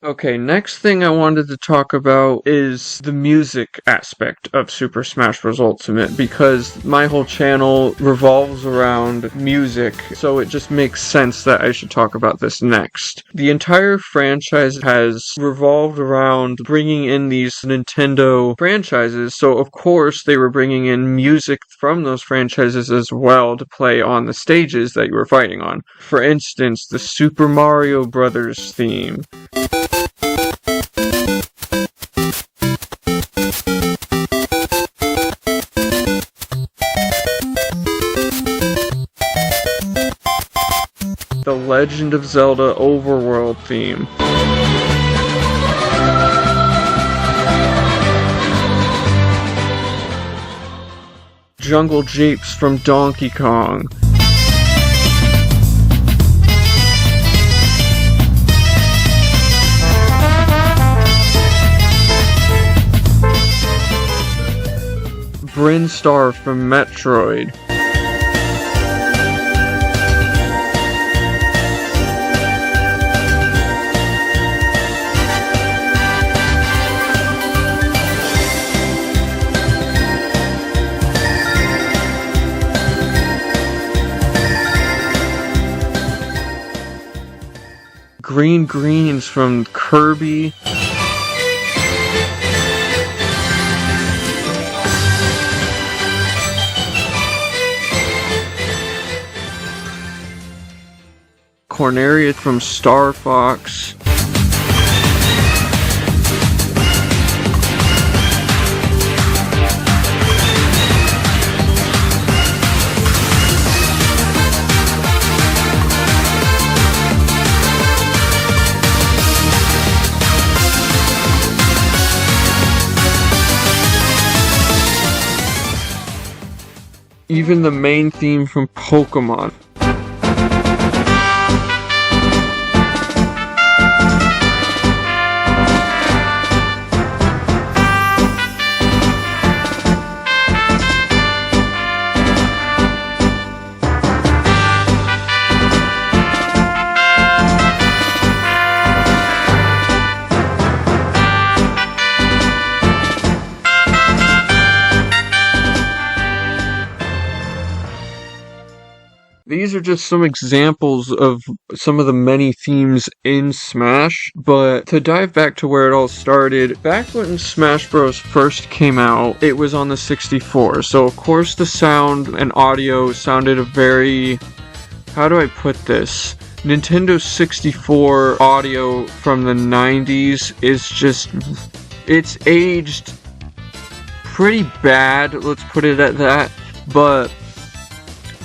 Okay, next thing I wanted to talk about is the music aspect of Super Smash Bros. Ultimate, because my whole channel revolves around music, so it just makes sense that I should talk about this next. The entire franchise has revolved around bringing in these Nintendo franchises, so of course they were bringing in music from those franchises as well to play on the stages that you were fighting on. For instance, the Super Mario Brothers theme. The Legend of Zelda Overworld theme. Jungle Japes from Donkey Kong. Brinstar from Metroid. Green Greens from Kirby. Corneria from Star Fox. Even the main theme from Pokemon. These are just some examples of some of the many themes in Smash, but to dive back to where it all started, back when Smash Bros. First came out, it was on the 64, so of course the sound and audio sounded a very... how do I put this? Nintendo 64 audio from the 90s is just... it's aged pretty bad, let's put it at that, but...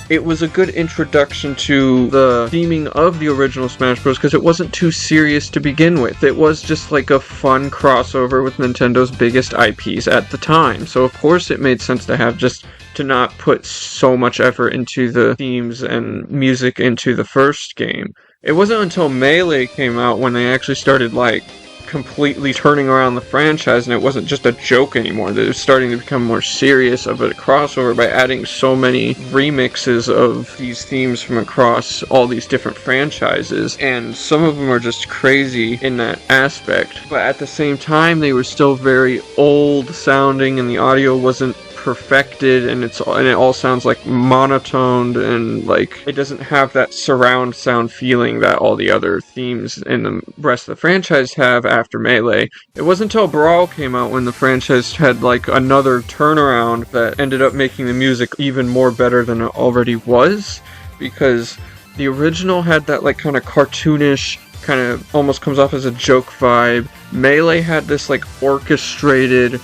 it was a good introduction to the theming of the original Smash Bros. Because it wasn't too serious to begin with. It was just like a fun crossover with Nintendo's biggest IPs at the time. So of course it made sense to have just to not put so much effort into the themes and music into the first game. It wasn't until Melee came out when they actually started like completely turning around the franchise, and it wasn't just a joke anymore. They were starting to become more serious of a crossover by adding so many remixes of these themes from across all these different franchises, and some of them are just crazy in that aspect. But at the same time, they were still very old sounding, and the audio wasn't perfected, and it all sounds like monotoned, and like it doesn't have that surround sound feeling that all the other themes in the rest of the franchise have after Melee. It wasn't until Brawl came out when the franchise had like another turnaround that ended up making the music even more better than it already was, because the original had that like kind of cartoonish, kind of almost comes off as a joke vibe. Melee had this like orchestral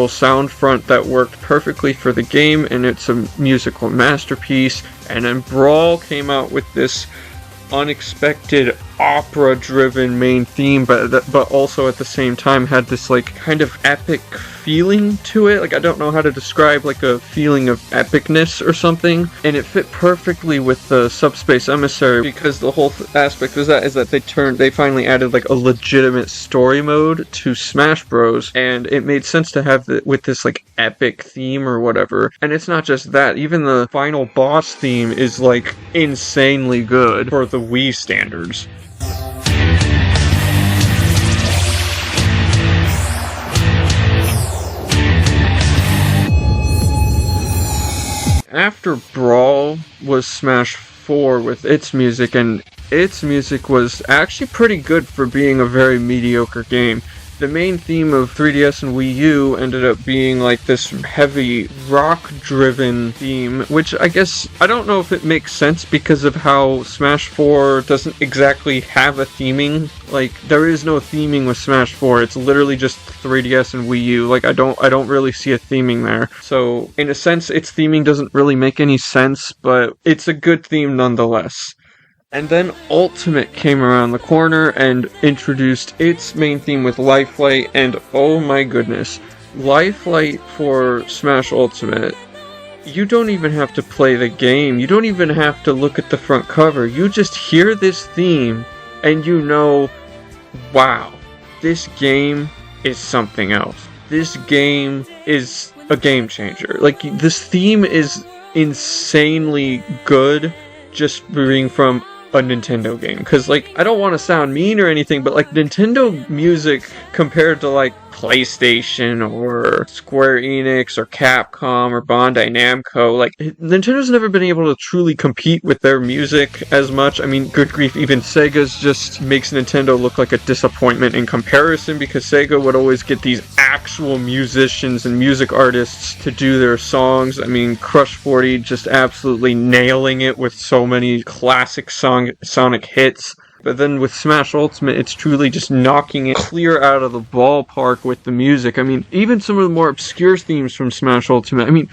sound front that worked perfectly for the game, and it's a musical masterpiece. And then Brawl came out with this unexpected opera-driven main theme, but also at the same time had this like kind of epic feeling to it. Like, I don't know how to describe like a feeling of epicness or something, and it fit perfectly with the Subspace Emissary, because the whole aspect is that they finally added like a legitimate story mode to Smash Bros, and it made sense to have with this like epic theme or whatever. And it's not just that, even the final boss theme is like insanely good for the Wii standards. after Brawl was Smash 4 with its music, and its music was actually pretty good for being a very mediocre game. The main theme of 3DS and Wii U ended up being like this heavy rock-driven theme, which I guess, I don't know if it makes sense because of how Smash 4 doesn't exactly have a theming. Like, there is no theming with Smash 4, it's literally just 3DS and Wii U. Like, I don't really see a theming there. So, in a sense, its theming doesn't really make any sense, but it's a good theme nonetheless. And then Ultimate came around the corner and introduced its main theme with Lifelight, and oh my goodness, Lifelight for Smash Ultimate. You don't even have to play the game, you don't even have to look at the front cover, you just hear this theme and you know, wow, this game is something else. This game is a game changer. Like, this theme is insanely good just being from a Nintendo game, because like, I don't want to sound mean or anything, but like, Nintendo music compared to like PlayStation or Square Enix or Capcom or Bandai Namco, like, Nintendo's never been able to truly compete with their music as much. I mean, good grief, even Sega's just makes Nintendo look like a disappointment in comparison, because Sega would always get these actual musicians and music artists to do their songs. I mean, Crush 40 just absolutely nailing it with so many classic Sonic hits. But then with Smash Ultimate, it's truly just knocking it clear out of the ballpark with the music. I mean, even some of the more obscure themes from Smash Ultimate. I mean,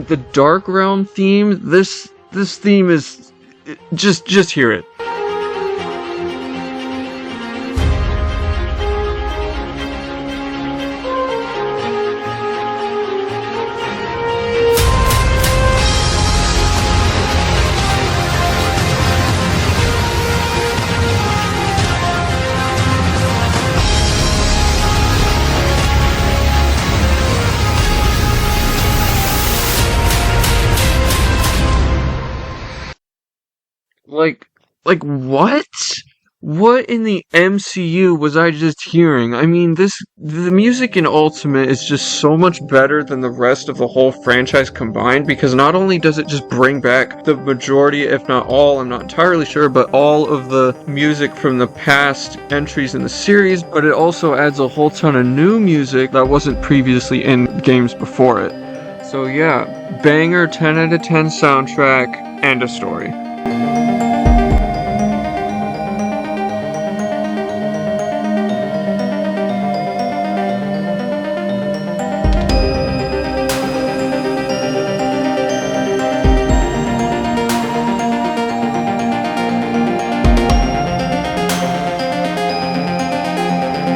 the Dark Realm theme. This theme is just hear it. Like what? What in the MCU was I just hearing? I mean, the music in Ultimate is just so much better than the rest of the whole franchise combined, because not only does it just bring back the majority, if not all, I'm not entirely sure, but all of the music from the past entries in the series, but it also adds a whole ton of new music that wasn't previously in games before it. So yeah, banger 10 out of 10 soundtrack and a story.